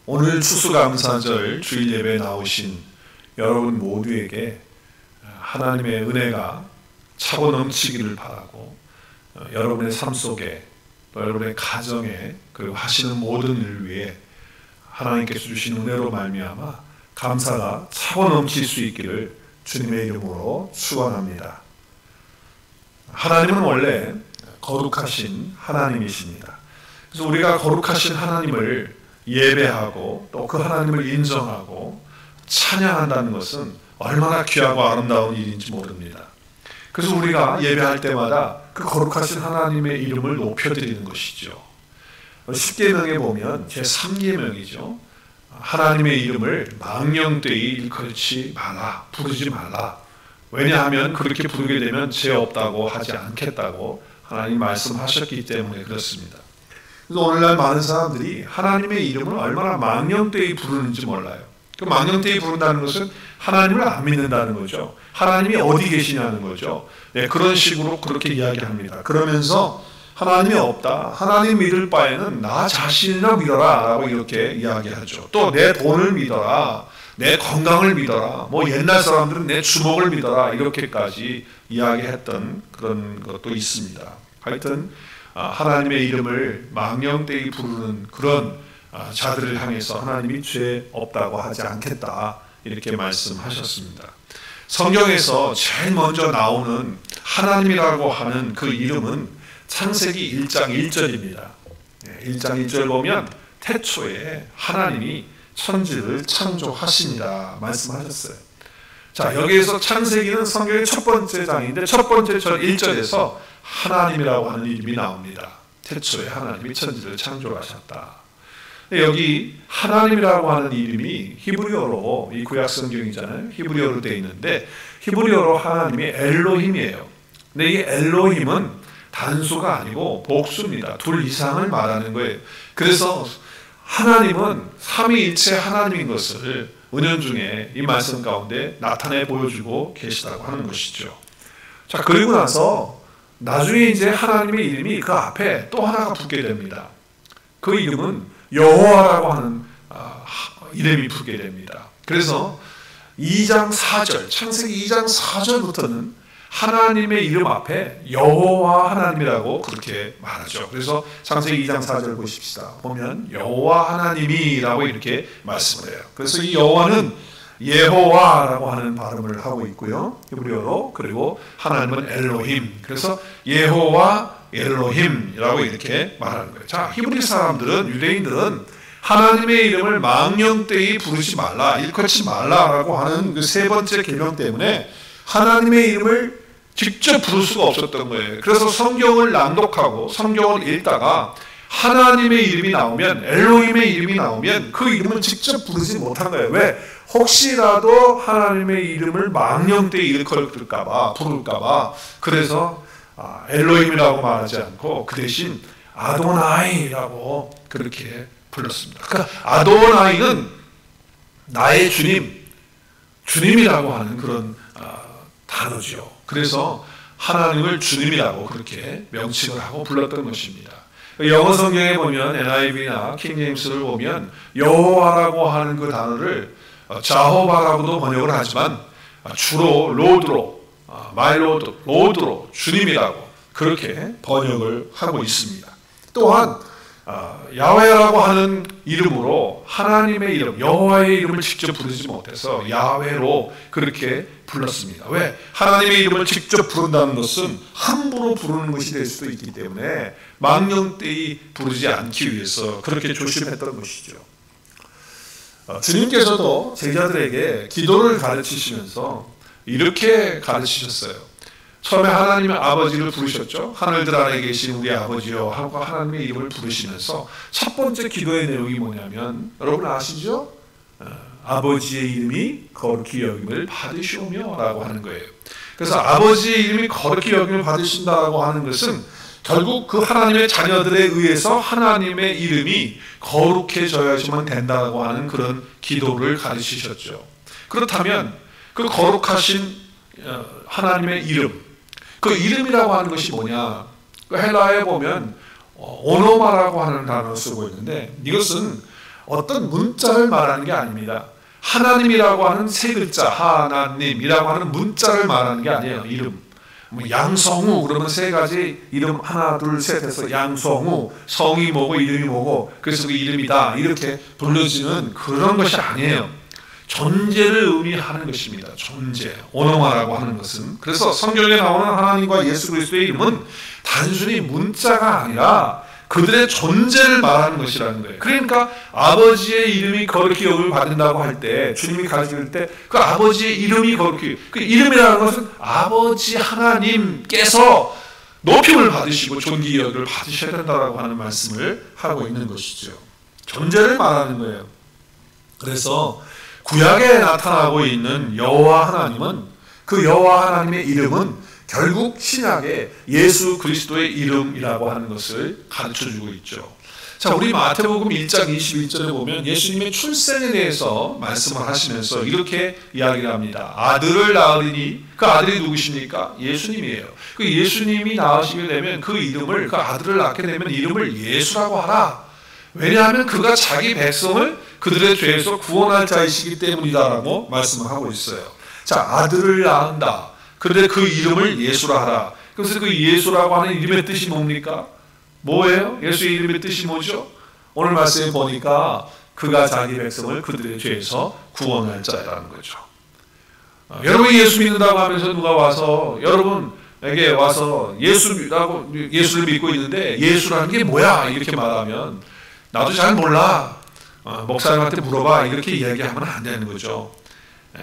오늘 추수감사절 주일 예배에 나오신 여러분 모두에게 하나님의 은혜가 차고 넘치기를 바라고, 여러분의 삶 속에 또 여러분의 가정에 그리고 하시는 모든 일을 위해 하나님께서 주신 은혜로 말미암아 감사가 차고 넘칠 수 있기를 주님의 이름으로 축원합니다. 하나님은 원래 거룩하신 하나님이십니다. 그래서 우리가 거룩하신 하나님을 예배하고 또 그 하나님을 인정하고 찬양한다는 것은 얼마나 귀하고 아름다운 일인지 모릅니다. 그래서 우리가 예배할 때마다 그 거룩하신 하나님의 이름을 높여드리는 것이죠. 십계명에 보면 제3계명이죠. 하나님의 이름을 망령되이 일컬지 말라, 부르지 말라. 왜냐하면 그렇게 부르게 되면 죄 없다고 하지 않겠다고 하나님 말씀하셨기 때문에 그렇습니다. 그래서 오늘날 많은 사람들이 하나님의 이름을 얼마나 망령되이 부르는지 몰라요. 그 망령되이 부른다는 것은 하나님을 안 믿는다는 거죠. 하나님이 어디 계시냐는 거죠. 네, 그런 식으로 그렇게 이야기합니다. 그러면서 하나님이 없다, 하나님 믿을 바에는 나 자신이나 믿어라 라고 이렇게 이야기하죠. 또 내 돈을 믿어라, 내 건강을 믿어라, 뭐 옛날 사람들은 내 주먹을 믿어라 이렇게까지 이야기했던 그런 것도 있습니다. 하여튼 하나님의 이름을 망령되이 부르는 그런 자들을 향해서 하나님이 죄 없다고 하지 않겠다 이렇게 말씀하셨습니다. 성경에서 제일 먼저 나오는 하나님이라고 하는 그 이름은 창세기 1장 1절입니다. 1장 1절 보면 태초에 하나님이 천지를 창조하시니라 말씀하셨어요. 자, 여기에서 창세기는 성경의 첫 번째 장인데 첫 번째 절 1절에서 하나님이라고 하는 이름이 나옵니다. 태초에 하나님이 천지를 창조하셨다. 여기 하나님이라고 하는 이름이 히브리어로, 이 구약 성경이잖아요. 히브리어로 되어 있는데 히브리어로 하나님이 엘로힘이에요. 근데 이 엘로힘은 단수가 아니고 복수입니다. 둘 이상을 말하는 거예요. 그래서 하나님은 삼위일체 하나님인 것을 은연중에 이 말씀 가운데 나타내 보여주고 계시다고 하는 것이죠. 자, 그리고 나서 나중에 이제 하나님의 이름이 그 앞에 또 하나가 붙게 됩니다. 그 이름은 여호와라고 하는 이름이 붙게 됩니다. 그래서 2장 4절, 창세기 2장 4절부터는 하나님의 이름 앞에 여호와 하나님이라고 그렇게 말하죠. 그래서 창세기 2장 4절 보십시다. 보면 여호와 하나님이라고 이렇게 말씀을 해요. 그래서 이 여호와는 예호와라고 하는 발음을 하고 있고요, 히브리어로. 그리고 하나님은 엘로힘, 그래서 예호와 엘로힘이라고 이렇게 말하는 거예요. 자, 히브리 사람들은, 유대인들은 하나님의 이름을 망령되이 부르지 말라, 일컫지 말라라고 하는 그 세 번째 계명 때문에 하나님의 이름을 직접 부를 수가 없었던 거예요. 그래서 성경을 낭독하고 성경을 읽다가 하나님의 이름이 나오면, 엘로힘의 이름이 나오면 그 이름은 직접 부르지 못한 거예요. 왜? 혹시라도 하나님의 이름을 망령되이 일컬을까봐, 부를까봐. 그래서 엘로힘이라고 말하지 않고 그 대신 아도나이라고 그렇게 불렀습니다. 그러니까 아도나이는 나의 주님, 주님이라고 하는 그런 단어죠. 그래서 하나님을 주님이라고 그렇게 명칭을 하고 불렀던 것입니다. 영어 성경에 보면 NIV나 킹제임스를 보면 여호와라고 하는 그 단어를 자호바라고도 번역을 하지만 주로 로드로, 마이 로드, 로드로, 주님이라고 그렇게 번역을 하고 있습니다. 또한 야훼라고 하는 이름으로 하나님의 이름, 여호와의 이름을 직접 부르지 못해서 야훼로 그렇게 불렀습니다. 왜? 하나님의 이름을 직접 부른다는 것은 함부로 부르는 것이 될 수도 있기 때문에 망령되이 부르지 않기 위해서 그렇게 조심했던 것이죠. 주님께서도 제자들에게 기도를 가르치시면서 이렇게 가르치셨어요. 처음에 하나님의 아버지를 부르셨죠. 하늘들 아래 계신 우리 아버지요 하고 하나님의 이름을 부르시면서 첫 번째 기도의 내용이 뭐냐면, 여러분 아시죠? 아버지의 이름이 거룩히 여김을 받으시오며 라고 하는 거예요. 그래서 아버지의 이름이 거룩히 여김을 받으신다고 하는 것은 결국 그 하나님의 자녀들에 의해서 하나님의 이름이 거룩해져야지만 된다고 하는 그런 기도를 가르치셨죠. 그렇다면 그 거룩하신 하나님의 이름, 그 이름이라고 하는 것이 뭐냐? 그 헬라어에 보면 오노마라고 하는 단어를 쓰고 있는데, 이것은 어떤 문자를 말하는 게 아닙니다. 하나님이라고 하는 세 글자, 하나님이라고 하는 문자를 말하는 게 아니에요. 이름. 뭐 양성우 그러면 세 가지 이름 하나 둘 셋 해서 양성우, 성이 뭐고 이름이 뭐고 그래서 그 이름이다 이렇게 불러지는 그런 것이 아니에요. 존재를 의미하는 것입니다. 존재, 오노마라고 하는 것은. 그래서 성경에 나오는 하나님과 예수 그리스도의 이름은 단순히 문자가 아니라 그들의 존재를 말하는 것이라는 거예요. 그러니까 아버지의 이름이 거룩히 여김을 받는다고 할 때, 주님이 가르칠 때 그 아버지의 이름이 거룩히, 그 이름이라는 것은 아버지 하나님께서 높임을 받으시고 존귀 여김을 받으셔야 된다고 하는 말씀을 하고 있는 것이죠. 존재를 말하는 거예요. 그래서 구약에 나타나고 있는 여호와 하나님은, 그 여호와 하나님의 이름은 결국 신약에 예수 그리스도의 이름이라고 하는 것을 가르쳐주고 있죠. 자, 우리 마태복음 1장 21절에 보면 예수님의 출생에 대해서 말씀을 하시면서 이렇게 이야기를 합니다. 아들을 낳으리니, 그 아들이 누구십니까? 예수님이에요. 그 예수님이 낳으시게 되면 그 이름을, 그 아들을 낳게 되면 이름을 예수라고 하라. 왜냐하면 그가 자기 백성을 그들의 죄에서 구원할 자이시기 때문이다라고 말씀을 하고 있어요. 자, 아들을 낳는다. 그런데 그 이름을 예수라 하라. 그래서 그 예수라고 하는 이름의 뜻이 뭡니까? 뭐예요? 예수의 이름의 뜻이 뭐죠? 오늘 말씀에 보니까 그가 자기 백성을 그들의 죄에서 구원할 자라는 거죠. 여러분이 예수 믿는다고 하면서 누가 와서 여러분에게 와서 예수를 믿고 있는데 예수라는 게 뭐야? 이렇게 말하면 나도 잘 몰라. 목사님한테 물어봐. 이렇게 이야기하면 안 되는 거죠.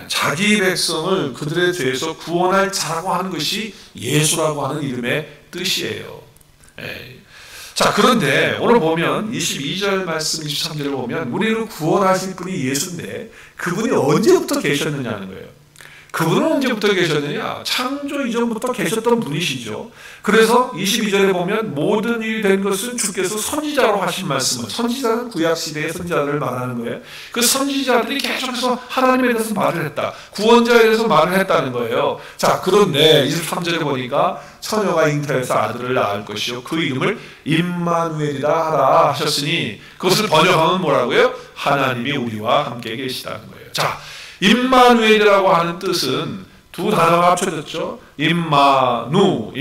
자기 백성을 그들의 죄에서 구원할 자라고 하는 것이 예수라고 하는 이름의 뜻이에요. 자, 그런데 오늘 보면 22절 말씀 23절을 보면 우리를 구원하실 분이 예수인데 그분이 언제부터 계셨느냐는 거예요. 그분은 언제부터 계셨느냐? 창조 이전부터 계셨던 분이시죠. 그래서 22절에 보면 모든 일이 된 것은 주께서 선지자로 하신 말씀을, 선지자는 구약시대의 선지자들을 말하는 거예요. 그 선지자들이 계속해서 하나님에 대해서 말을 했다. 구원자에 대해서 말을 했다는 거예요. 자, 그런데 23절에 보니까 처녀가 잉태해서 아들을 낳을 것이요 그 이름을 임마누엘이라 하라 하셨으니 그것을 번역하면 뭐라고요? 하나님이 우리와 함께 계시다는 거예요. 자, 임마누엘이라고 하는 뜻은 두 단어가 합쳐졌죠. 임마누,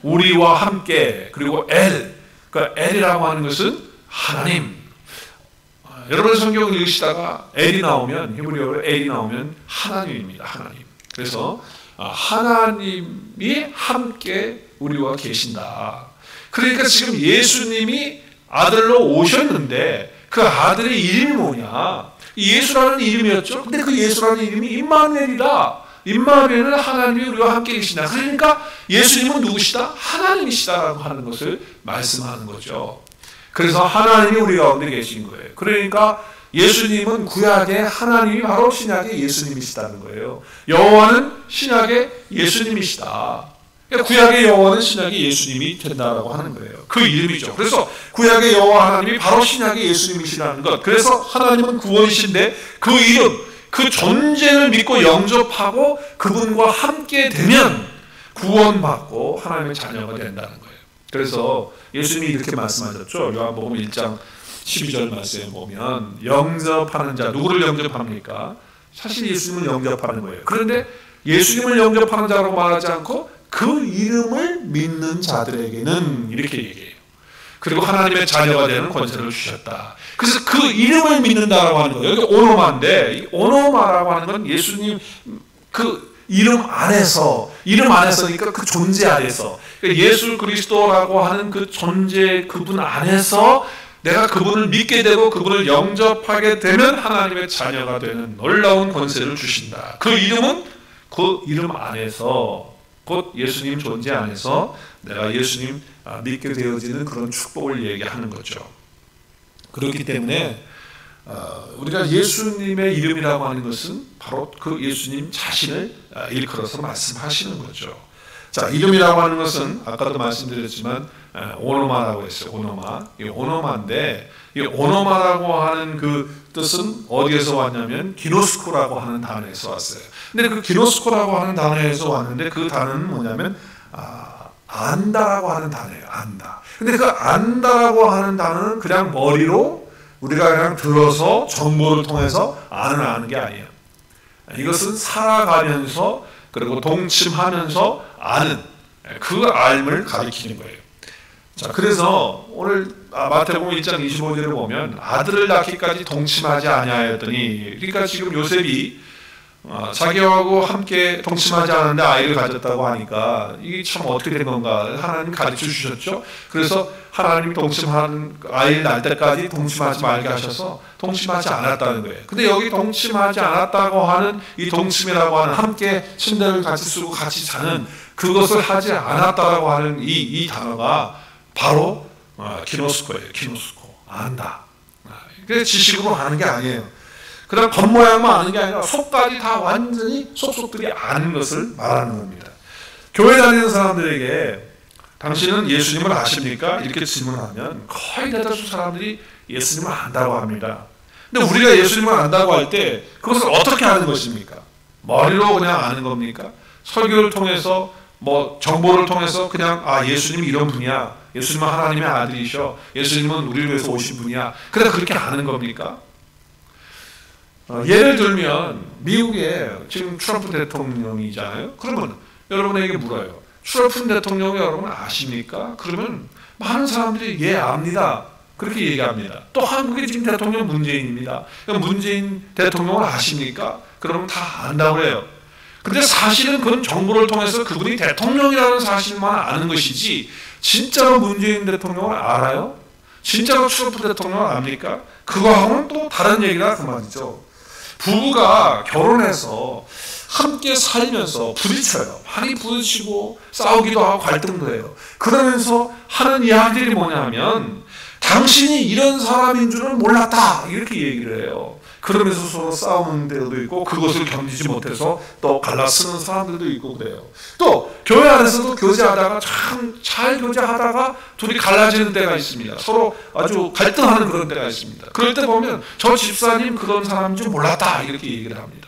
우리와 함께, 그리고 그러니까 엘이라고 하는 것은 하나님. 여러분 성경을 읽으시다가 엘이 나오면, 히브리어로 엘이 나오면 하나님입니다. 하나님. 그래서 하나님이 함께 우리와 계신다. 그러니까 지금 예수님이 아들로 오셨는데 그 아들의 이름이 뭐냐? 예수라는 이름이었죠. 근데 그 예수라는 이름이 임마누엘이다. 임마누엘은 하나님이 우리와 함께 계시다. 그러니까 예수님은 누구시다? 하나님이시다라고 하는 것을 말씀하는 거죠. 그래서 하나님이 우리 가운데 계신 거예요. 그러니까 예수님은 구약의 하나님이 바로 신약의 예수님이시다는 거예요. 여호와는 신약의 예수님이시다. 그러니까 구약의 여호와는 신약의 예수님이 된다라고 하는 거예요. 그 이름이죠. 그래서 구약의 여호와 하나님이 바로 신약의 예수님이시라는 것. 그래서 하나님은 구원이신데 그 이름, 그 존재를 믿고 영접하고 그분과 함께 되면 구원받고 하나님의 자녀가 된다는 거예요. 그래서 예수님이 이렇게 말씀하셨죠. 요한복음 1장 12절 말씀에 보면 영접하는 자, 누구를 영접합니까? 사실 예수님을 영접하는 거예요. 그런데 예수님을 영접하는 자라고 말하지 않고 그 이름을 믿는 자들에게는 이렇게 얘기해요. 그리고 하나님의 자녀가 되는 권세를 주셨다. 그래서 그 이름을 믿는다라고 하는 거예요. 여기 오노마인데 이 오노마라고 하는 건 예수님 그 이름 안에서니까 그 존재 안에서, 그러니까 예수 그리스도라고 하는 그 존재, 그분 안에서 내가 그분을 믿게 되고 그분을 영접하게 되면 하나님의 자녀가 되는 놀라운 권세를 주신다. 그 이름은 그 이름 안에서, 곧 예수님 존재 안에서 내가 예수님 믿게 되어지는 그런 축복을 얘기하는 거죠. 그렇기 때문에 우리가 예수님의 이름이라고 하는 것은 바로 그 예수님 자신을 일컬어서 말씀하시는 거죠. 자, 이름이라고 하는 것은 아까도 말씀드렸지만 오노마라고 했어요. 오노마. 이 오노마인데 이 오노마라고 하는 그 뜻은 어디에서 왔냐면 기노스코라고 하는 단어에서 왔어요. 근데 그 기노스코라고 하는 단어에서 왔는데 그 단어는 뭐냐면 안다라고 하는 단어예요. 안다. 근데 그 안다라고 하는 단어는 그냥 머리로 우리가 그냥 들어서 정보를 통해서 아는 게 아니에요. 이것은 살아가면서 그리고 동침하면서 아는 그 알을 가리키는 거예요. 자, 그래서 오늘 마태복음 1장 25절을 보면 아들을 낳기까지 동침하지 아니하였더니, 그러니까 지금 요셉이 자기하고 함께 동침하지 않았는데 아이를 가졌다고 하니까 이게 참 어떻게 된 건가 하나님 가르쳐 주셨죠. 그래서 하나님이 동침하는 아이를 낳을 때까지 동침하지 말게 하셔서 동침하지 않았다는 거예요. 근데 여기 동침하지 않았다고 하는 이 동침이라고 하는 함께 침대를 같이 쓰고 같이 자는 그것을 하지 않았다라고 하는 이 단어가 바로 기노스코예요. 기노스코, 안다. 그게 지식으로 아는 게 아니에요. 그냥 겉모양만 아는 게 아니라 속까지 다 완전히 속속들이 아는 것을 말하는 겁니다. 교회 다니는 사람들에게 당신은 예수님을 아십니까? 이렇게 질문하면 거의 대다수 사람들이 예수님을 안다고 합니다. 근데 우리가 예수님을 안다고 할 때 그것을 어떻게 아는 것입니까? 머리로 그냥 아는 겁니까? 설교를 통해서 정보를 통해서 그냥 예수님이 이런 분이야, 예수님은 하나님의 아들이셔, 예수님은 우리를 위해서 오신 분이야, 그래 그렇게 아는 겁니까? 예를 들면 미국에 지금 트럼프 대통령이잖아요. 그러면 여러분에게 물어요. 트럼프 대통령 여러분 아십니까? 그러면 많은 사람들이 예 압니다, 그렇게 얘기합니다. 또 한국의 지금 대통령 문재인입니다. 문재인 대통령을 아십니까? 그러면 다 안다고 해요. 근데 사실은 그건 정보를 통해서 그분이 대통령이라는 사실만 아는 것이지 진짜로 문재인 대통령을 알아요? 진짜로 트럼프 대통령을 압니까? 그거하고는 또 다른 얘기라 그 말이죠. 부부가 결혼해서 함께 살면서 부딪혀요. 많이 부딪히고 싸우기도 하고 갈등도 해요. 그러면서 하는 이야기들이 뭐냐면 당신이 이런 사람인 줄은 몰랐다, 이렇게 얘기를 해요. 그러면서 서로 싸우는 데도 있고 그것을 견디지 못해서 또 갈라쓰는 사람들도 있고 그래요. 또 교회 안에서도 교제하다가 참 잘 교제하다가 둘이 갈라지는 때가 있습니다. 서로 아주 갈등하는 그런 때가 있습니다. 그럴 때 보면 저 집사님 그런 사람인 줄 몰랐다, 이렇게 얘기를 합니다.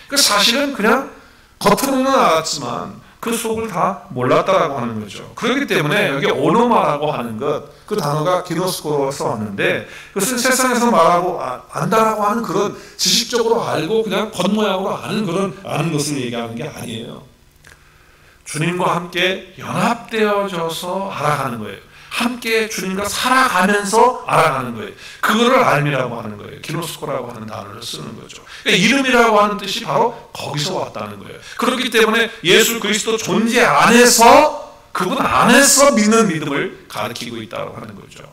그러니까 사실은 그냥 겉으로는 알았지만 그 속을 다 몰랐다라고 하는 거죠. 그렇기 때문에 여기 오노마라고 하는 것, 그 단어가 기노스코로서 왔는데 그것은 세상에서 말하고 안다라고 하는 그런 지식적으로 알고 그냥 겉모양으로 아는 것을 얘기하는 게 아니에요. 주님과 함께 연합되어져서 알아가는 거예요. 함께 주님과 살아가면서 알아가는 거예요. 그거를 알미라고 하는 거예요. 기노스코라고 하는 단어를 쓰는 거죠. 그러니까 이름이라고 하는 뜻이 바로 거기서 왔다는 거예요. 그렇기 때문에 예수 그리스도 존재 안에서, 그분 안에서 믿는 믿음을 가르치고 있다고 하는 거죠.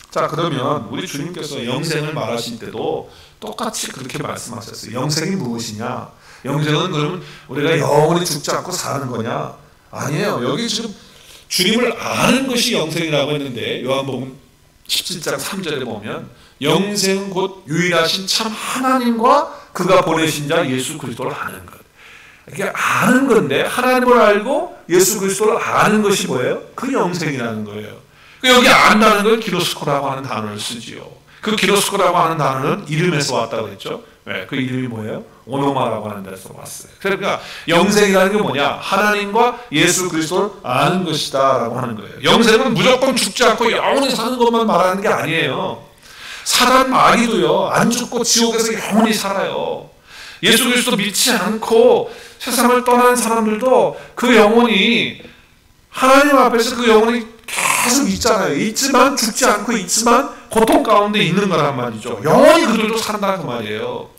자, 그러면 우리 주님께서 영생을 말하실 때도 똑같이 그렇게 말씀하셨어요. 영생이 무엇이냐? 영생은 그러면 우리가 영원히 죽지 않고 사는 거냐? 아니에요. 여기 지금 주님을 아는 것이 영생이라고 했는데 요한복음 17장 3절에 보면 영생은 곧 유일하신 참 하나님과 그가 보내신 자 예수 그리스도를 아는 것. 이게 아는 건데 하나님을 알고 예수 그리스도를 아는 것이 뭐예요? 그 영생이라는 거예요. 여기 안다는 건 기노스코라고 하는 단어를 쓰지요. 그 기노스코라고 하는 단어는 이름에서 왔다고 했죠. 네, 그 이름이 뭐예요? 오노마라고 하는 데서 왔어요. 그러니까 영생이라는 게 뭐냐? 하나님과 예수 그리스도를 아는 것이다 라고 하는 거예요. 영생은 무조건 죽지 않고 영원히 사는 것만 말하는 게 아니에요. 사단 마귀도요, 안 죽고 지옥에서 영원히 살아요. 예수 그리스도 믿지 않고 세상을 떠난 사람들도 그 영혼이 하나님 앞에서 그 영혼이 계속 있잖아요. 있지만 죽지 않고 있지만 고통 가운데 있는 거란 말이죠. 영원히 그들도 산다 그 말이에요.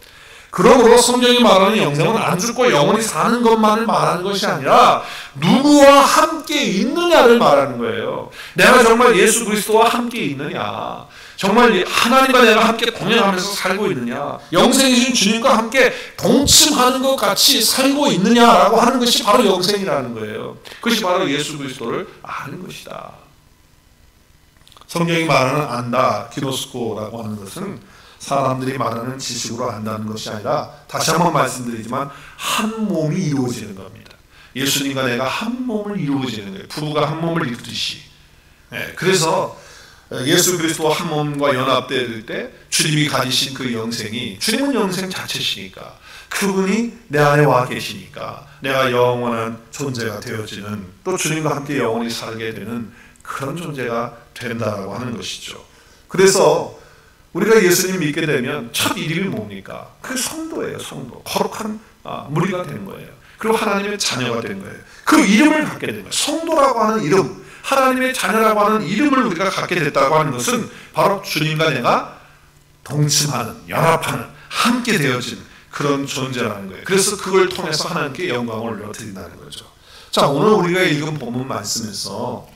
그러므로 성경이 말하는 영생은 안 죽고 영원히 사는 것만을 말하는 것이 아니라 누구와 함께 있느냐를 말하는 거예요. 내가 정말 예수 그리스도와 함께 있느냐, 정말 하나님과 내가 함께 동행하면서 살고 있느냐, 영생이신 주님과 함께 동침하는 것 같이 살고 있느냐라고 하는 것이 바로 영생이라는 거예요. 그것이 바로 예수 그리스도를 아는 것이다. 성경이 말하는 안다, 기노스코라고 하는 것은 사람들이 말하는 지식으로 안다는 것이 아니라, 다시 한번 말씀드리지만 한 몸이 이루어지는 겁니다. 예수님과 내가 한 몸을 이루어지는 거예요. 부부가 한 몸을 이루듯이. 그래서 예수 그리스도와 한 몸과 연합될 때 주님이 가지신 그 영생이, 주님은 영생 자체시니까 그분이 내 안에 와 계시니까 내가 영원한 존재가 되어지는, 또 주님과 함께 영원히 살게 되는 그런 존재가 된다라고 하는 것이죠. 그래서 우리가 예수님 믿게 되면 첫 이름이 뭡니까? 그 성도예요. 성도. 거룩한 무리가 되는 거예요. 그리고 하나님의 자녀가 되는 거예요. 그 이름을 갖게 되는 거예요. 성도라고 하는 이름, 하나님의 자녀라고 하는 이름을 우리가 갖게 됐다고 하는 것은 바로 주님과 내가 동침하는, 연합하는, 함께 되어진 그런 존재라는 거예요. 그래서 그걸 통해서 하나님께 영광을 올려드린다는 거죠. 자, 오늘 우리가 읽은 본문 말씀에서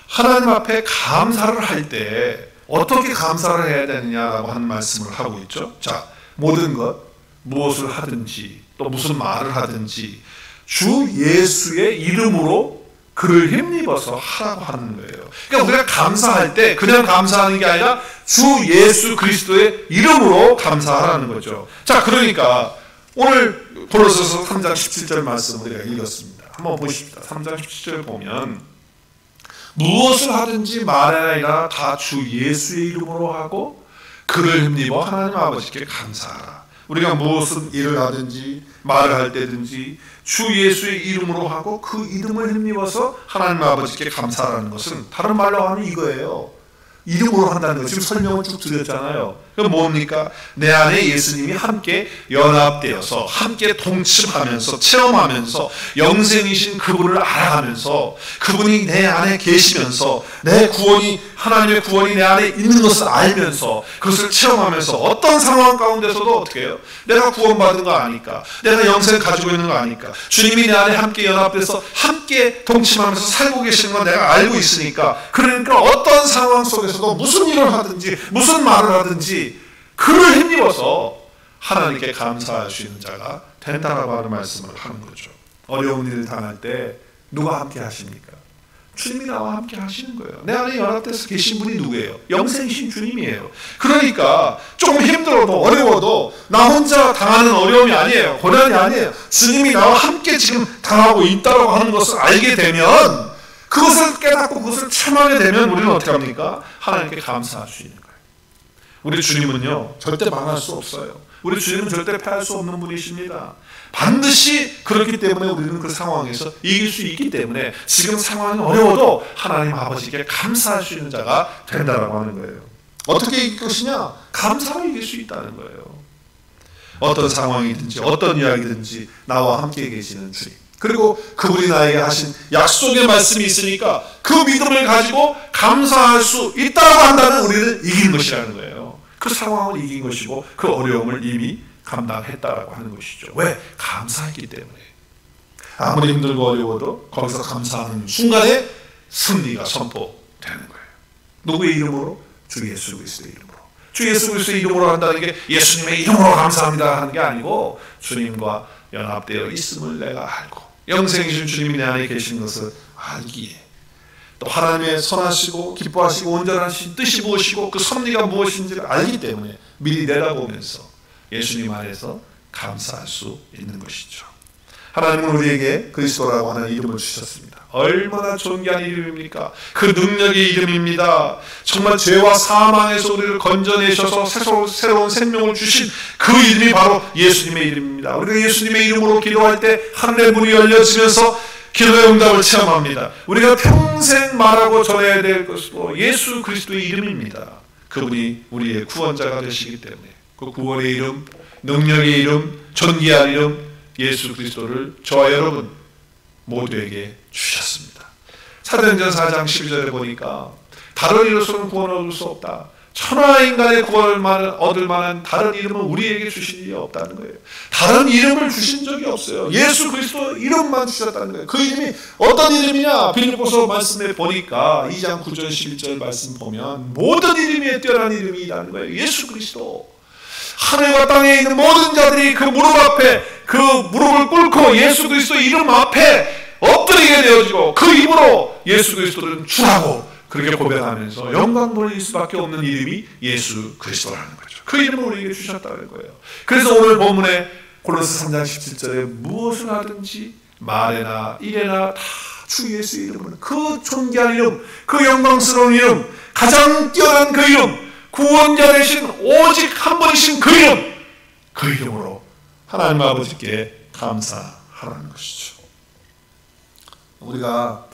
하나님 앞에 감사를 할 때 어떻게 감사를 해야 되느냐라고 하는 말씀을 하고 있죠. 자, 모든 것, 무엇을 하든지 또 무슨 말을 하든지 주 예수의 이름으로 그를 힘입어서 하라고 하는 거예요. 그러니까 우리가 감사할 때 그냥 감사하는 게 아니라 주 예수 그리스도의 이름으로 감사하라는 거죠. 자, 그러니까 오늘 고린도서 3장 17절 말씀 우리가 읽었습니다. 한번 보십시다. 3장 17절 보면 무엇을 하든지 말하라 다 주 예수의 이름으로 하고 그를 힘입어 하나님 아버지께 감사하라. 우리가 무엇은 일을 하든지 말을 할 때든지 주 예수의 이름으로 하고 그 이름을 힘입어서 하나님 아버지께 감사하라는 것은 다른 말로 하면 이거예요. 이름으로 한다는 거 지금 설명을 쭉 드렸잖아요. 그럼 뭡니까? 내 안에 예수님이 함께 연합되어서 함께 동침하면서 체험하면서 영생이신 그분을 알아가면서 그분이 내 안에 계시면서 내 구원이 하나님의 구원이 내 안에 있는 것을 알면서 그것을 체험하면서 어떤 상황 가운데서도 어떻게 해요? 내가 구원받은 거 아니까, 내가 영생 가지고 있는 거 아니까, 주님이 내 안에 함께 연합돼서 함께 동침하면서 살고 계시는 건 내가 알고 있으니까, 그러니까 어떤 상황 속에서도 무슨 일을 하든지 무슨 말을 하든지 그를 힘입어서 하나님께 감사할 수 있는 자가 된다라고 하는 말씀을 하는 거죠. 어려운 일을 당할 때 누가 함께 하십니까? 주님이 나와 함께 하시는 거예요. 내 안에 연합돼서 계신 분이 누구예요? 영생이신 주님이에요. 그러니까 조금 힘들어도 어려워도 나 혼자 당하는 어려움이 아니에요. 고난이 아니에요. 주님이 나와 함께 지금 당하고 있다고 하는 것을 알게 되면, 그것을 깨닫고 그것을 참하게 되면 우리는 어떻게 합니까? 하나님께 감사할 수 있는 거예요. 우리 주님은요 절대 망할 수 없어요. 우리 주님은 절대 패할 수 없는 분이십니다. 반드시 그렇기 때문에 우리는 그 상황에서 이길 수 있기 때문에 지금 상황이 어려워도 하나님 아버지께 감사할 수 있는 자가 된다라고 하는 거예요. 어떻게 이길 것이냐? 감사로 이길 수 있다는 거예요. 어떤 상황이든지 어떤 이야기든지 나와 함께 계시는 주님, 그리고 그분이 나에게 하신 약속의 말씀이 있으니까 그 믿음을 가지고 감사할 수 있다고 한다면 우리는 이긴 것이라는 거예요. 그 상황을 이긴 것이고 그 어려움을 이미 감당했다라고 하는 것이죠. 왜? 감사했기 때문에. 아무리 힘들고 어려워도 거기서 감사하는 순간에 승리가 선포되는 거예요. 누구의 이름으로? 주 예수 그리스도의 이름으로. 주 예수 그리스도의 이름으로 한다는 게 예수님의 이름으로 감사합니다 하는 게 아니고 주님과 연합되어 있음을 내가 알고 영생이신 주님이 내 안에 계신 것을 알기에, 또 하나님의 선하시고 기뻐하시고 온전하신 뜻이 무엇이고 그 섭리가 무엇인지를 알기 때문에 미리 내다보면서 예수님 안에서 감사할 수 있는 것이죠. 하나님은 우리에게 그리스도라고 하는 이름을 주셨습니다. 얼마나 존귀한 이름입니까? 그 능력의 이름입니다. 정말 죄와 사망에서 우리를 건져내셔서 새로운 생명을 주신 그 이름이 바로 예수님의 이름입니다. 우리가 예수님의 이름으로 기도할 때 하늘의 문이 열려지면서 기도의 응답을 체험합니다. 우리가 평생 말하고 전해야 될 것도 예수 그리스도의 이름입니다. 그분이 우리의 구원자가 되시기 때문에 그 구원의 이름, 능력의 이름, 존귀한 이름 예수 그리스도를 저와 여러분 모두에게 주셨습니다. 사도행전 4장 12절에 보니까 다른 이로서는 구원을 얻을 수 없다. 천하 인간의 구원을 얻을 만한 다른 이름은 우리에게 주신 일이 없다는 거예요. 다른 이름을 주신 적이 없어요. 예수 그리스도 이름만 주셨다는 거예요. 그 이름이 어떤 이름이냐? 빌립보서 말씀에 보니까 2장 9절 11절 말씀 보면 모든 이름에 뛰어난 이름이라는 거예요. 예수 그리스도. 하늘과 땅에 있는 모든 자들이 그 무릎 앞에 그 무릎을 꿇고 예수 그리스도 이름 앞에 엎드리게 되어지고 그 입으로 예수 그리스도는 주라고 그렇게 고백하면서 영광 돌릴 수밖에 없는 이름이 예수 그리스도라는 거죠. 그 이름을 우리에게 주셨다는 거예요. 그래서 오늘 본문에 고린도서 3장 17절에 무엇을 하든지 말에나 일에나 다 주 예수의 이름은 그 존귀한 이름, 그 영광스러운 이름, 가장 뛰어난 그 이름, 구원자 되신 오직 한 분이신 그 이름, 그 이름으로 하나님 아버지께 감사하라는 것이죠. 우리가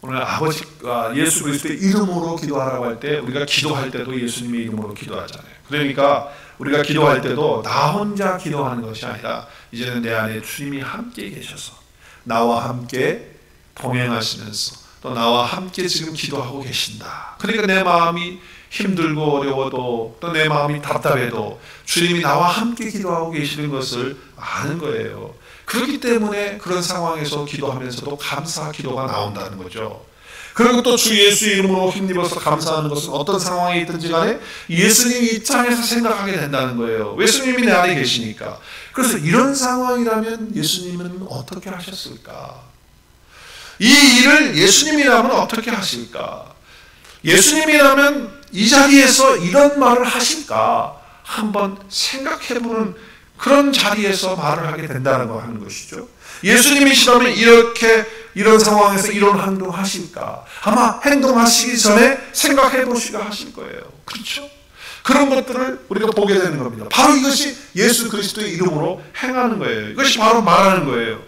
오늘 아버지가 예수 그리스도의 이름으로 기도하라고 할 때 우리가 기도할 때도 예수님의 이름으로 기도하잖아요. 그러니까 우리가 기도할 때도 나 혼자 기도하는 것이 아니라 이제는 내 안에 주님이 함께 계셔서 나와 함께 동행하시면서 또 나와 함께 지금 기도하고 계신다. 그러니까 내 마음이 힘들고 어려워도 또 내 마음이 답답해도 주님이 나와 함께 기도하고 계시는 것을 아는 거예요. 그렇기 때문에 그런 상황에서 기도하면서도 감사 기도가 나온다는 거죠. 그리고 또 주 예수 이름으로 힘입어서 감사하는 것은 어떤 상황이 있든지 간에 예수님 입장에서 생각하게 된다는 거예요. 예수님이 내 안에 계시니까. 그래서 이런 상황이라면 예수님은 어떻게 하셨을까? 이 일을 예수님이라면 어떻게 하실까? 예수님이라면 이 자리에서 이런 말을 하실까? 한번 생각해보는 그런 자리에서 말을 하게 된다는 거 하는 것이죠. 예수님이시라면 이런 상황에서 이런 행동하실까? 아마 행동하시기 전에 생각해 보시가 하실 거예요. 그렇죠? 그런 것들을 우리가 보게 되는 겁니다. 바로 이것이 예수 그리스도의 이름으로 행하는 거예요. 이것이 바로 말하는 거예요.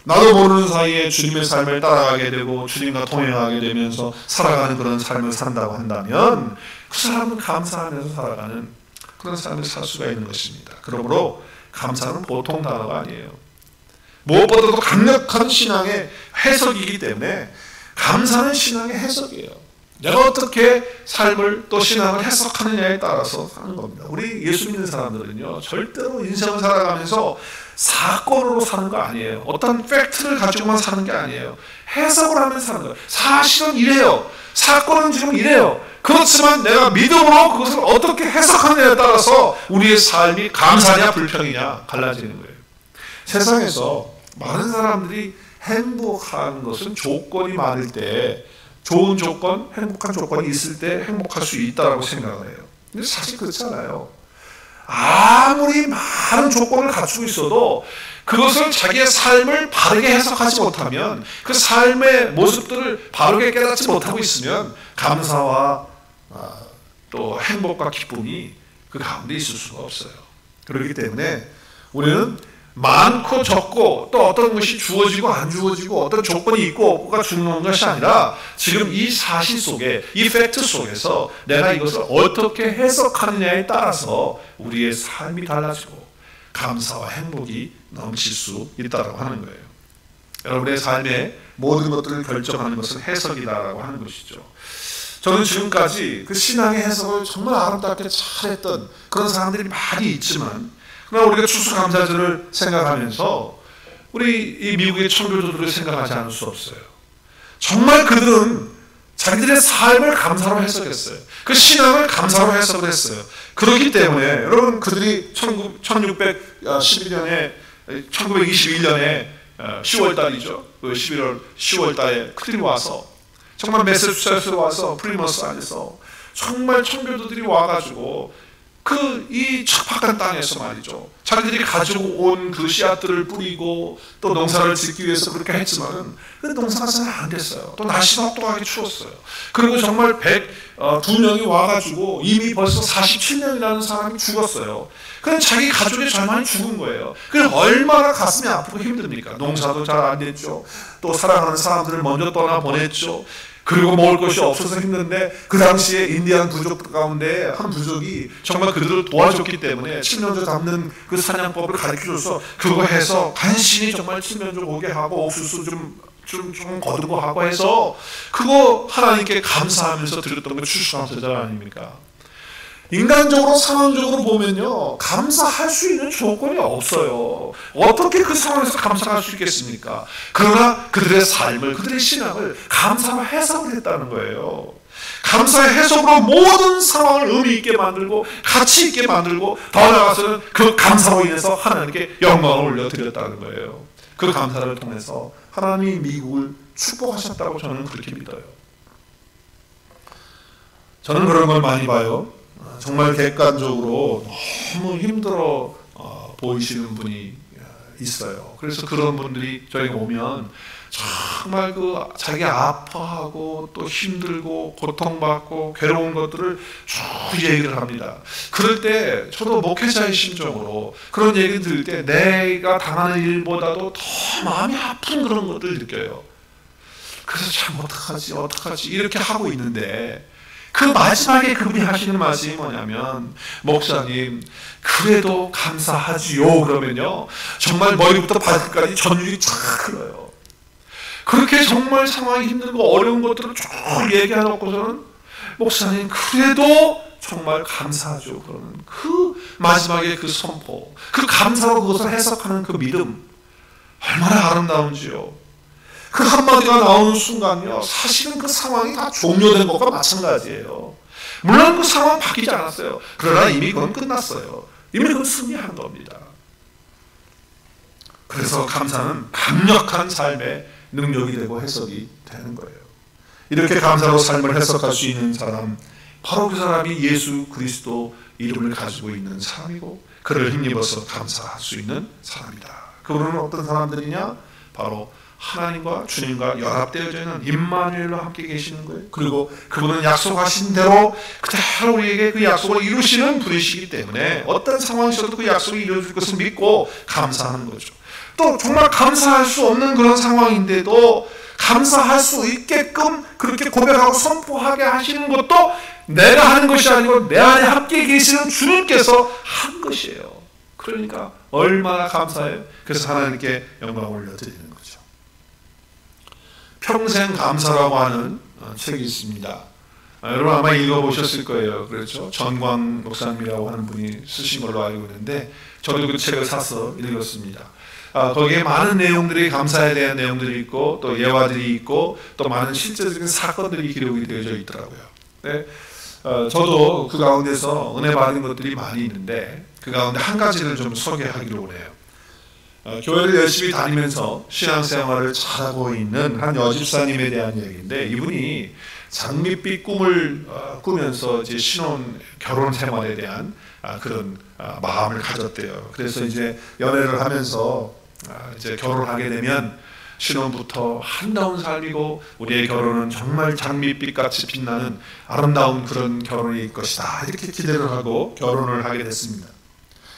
나도 모르는 사이에 주님의 삶을 따라가게 되고 주님과 동행하게 되면서 살아가는 그런 삶을 산다고 한다면 그 사람은 감사하면서 살아가는 그런 삶을 살 수가 있는 것입니다. 그러므로 감사는 보통 단어가 아니에요. 무엇보다도 강력한 신앙의 해석이기 때문에 감사는 신앙의 해석이에요. 내가 어떻게 삶을 또 신앙을 해석하느냐에 따라서 사는 겁니다. 우리 예수 믿는 사람들은요 절대로 인생을 살아가면서 사건으로 사는 거 아니에요. 어떤 팩트를 가지고만 사는 게 아니에요. 해석을 하면서 사는 거예요. 사실은 이래요. 사건은 지금 이래요. 그렇지만 내가 믿음으로 그것을 어떻게 해석하느냐에 따라서 우리의 삶이 감사냐 불평이냐 갈라지는 거예요. 세상에서 많은 사람들이 행복한 것은 조건이 많을 때, 좋은 조건, 행복한 조건이 있을 때 행복할 수 있다고 생각을 해요. 근데 사실 그렇지 않아요. 아무리 많은 조건을 갖추고 있어도 그것을 자기의 삶을 바르게 해석하지 못하면, 그 삶의 모습들을 바르게 깨닫지 못하고 있으면 감사와 또 행복과 기쁨이 그 가운데 있을 수가 없어요. 그렇기 때문에 우리는 많고 적고 또 어떤 것이 주어지고 안 주어지고 어떤 조건이 있고 없고가 중요한 것이 아니라 지금 이 사실 속에, 이 팩트 속에서 내가 이것을 어떻게 해석하느냐에 따라서 우리의 삶이 달라지고 감사와 행복이 넘칠 수 있다고 하는 거예요. 여러분의 삶의 모든 것들을 결정하는 것은 해석이다라고 하는 것이죠. 저는 지금까지 그 신앙의 해석을 정말 아름답게 잘했던 그런 사람들이 많이 있지만, 그러나 우리가 추수감사절을 생각하면서 우리 이 미국의 청교도들을 생각하지 않을 수 없어요. 정말 그들은 자기들의 삶을 감사로 해석했어요. 그 신앙을 감사로 해석을 했어요. 그렇기 때문에 여러분, 그들이 1911년에 1921년에 10월 달이죠. 11월 10월 달에 그들이 와서 정말 매사추세츠에 와서 프리머스 안에서 정말 청교도들이 와가지고 이 척박한 땅에서 말이죠, 자기들이 가지고 온 그 씨앗들을 뿌리고 또 농사를 짓기 위해서 그렇게 했지만 그 농사가 잘 안 됐어요. 또 날씨가 혹독하게 추웠어요. 그리고 정말 102명이 와가지고 이미 벌써 47명이라는 사람이 죽었어요. 그냥 자기 가족의 절반이 죽은 거예요. 그게 얼마나 가슴이 아프고 힘듭니까? 농사도 잘 안 됐죠. 또 사랑하는 사람들을 먼저 떠나보냈죠. 그리고 먹을 것이 없어서 힘든데, 그 당시에 인디안 부족 가운데 한 부족이 정말 그들을 도와줬기 때문에 칠면조 잡는 그 사냥법을 가르쳐줘서 그거 해서 간신히 정말 칠면조 고게 하고 옥수수 좀 거두고 하고 해서 그거 하나님께 감사하면서 드렸던 게 추수감사절 아닙니까? 인간적으로 상황적으로 보면요, 감사할 수 있는 조건이 없어요. 어떻게 그 상황에서 감사할 수 있겠습니까? 그러나 그들의 삶을, 그들의 신앙을 감사로 해석을 했다는 거예요. 감사의 해석으로 모든 상황을 의미 있게 만들고 가치 있게 만들고 더 나아가서는 그 감사로 인해서 하나님께 영광을 올려드렸다는 거예요. 그 감사를 통해서 하나님이 미국을 축복하셨다고 저는 그렇게 믿어요. 저는 그런 걸 많이 봐요. 정말 객관적으로 너무 힘들어 보이시는 분이 있어요. 그래서 그런 분들이 저에게 오면 정말 자기 아파하고 또 힘들고 고통받고 괴로운 것들을 쭉 얘기를 합니다. 그럴 때 저도 목회자의 심정으로 그런 얘기 들을 때 내가 당하는 일보다도 더 마음이 아픈 그런 것들을 느껴요. 그래서 참 어떡하지 이렇게 하고 있는데, 그 마지막에 그분이 하시는 말씀이 뭐냐면, 목사님 그래도 감사하지요. 그러면요 정말 머리부터 발끝까지 전율이 쫙 흘러요. 그렇게 정말 상황이 힘들고 어려운 것들을 쭉 얘기해놓고서는, 목사님 그래도 정말 감사하죠. 그러는 그 마지막에 그 선포, 그 감사로 그것을 해석하는 그 믿음, 얼마나 아름다운지요. 그 한마디가 나오는 순간요, 사실은 그 상황이 다 종료된 것과 마찬가지예요. 물론 그 상황 바뀌지 않았어요. 그러나 이미 그건 끝났어요. 이미 그건 승리한 겁니다. 그래서 감사는 강력한 삶의 능력이 되고 해석이 되는 거예요. 이렇게 감사로 삶을 해석할 수 있는 사람, 바로 그 사람이 예수 그리스도 이름을 가지고 있는 사람이고, 그를 힘입어서 감사할 수 있는 사람이다. 그분은 어떤 사람들이냐? 바로 하나님과 주님과 연합되어져 있는 임마누엘과 함께 계시는 거예요. 그리고 그분은 약속하신 대로 그대로 우리에게 그 약속을 이루시는 분이시기 때문에 어떤 상황에서도 그 약속이 이루어질 것을 믿고 감사하는 거죠. 또 정말 감사할 수 없는 그런 상황인데도 감사할 수 있게끔 그렇게 고백하고 선포하게 하시는 것도 내가 하는 것이 아니고 내 안에 함께 계시는 주님께서 한 것이에요. 그러니까 얼마나 감사해요. 그래서 하나님께 영광을 올려드리는 거죠. 평생 감사라고 하는 책이 있습니다. 여러분 아마 읽어보셨을 거예요. 그렇죠? 전광 목사님이라고 하는 분이 쓰신 걸로 알고 있는데, 저도 그 책을 사서 읽었습니다. 거기에 많은 내용들이, 감사에 대한 내용들이 있고, 또 예화들이 있고, 또 많은 실제적인 사건들이 기록이 되어져 있더라고요. 네? 저도 그 가운데서 은혜 받은 것들이 많이 있는데, 그 가운데 한 가지를 좀 소개하기로 원해요. 교회를 열심히 다니면서 신앙생활을 잘하고 있는 한 여집사님에 대한 얘기인데, 이분이 장밋빛 꿈을 꾸면서 이제 신혼 결혼 생활에 대한 그런 마음을 가졌대요. 그래서 이제 연애를 하면서 이제 결혼하게 되면 신혼부터 아름다운 삶이고, 우리의 결혼은 정말 장밋빛 같이 빛나는 아름다운 그런 결혼일 것이다, 이렇게 기대를 하고 결혼을 하게 됐습니다.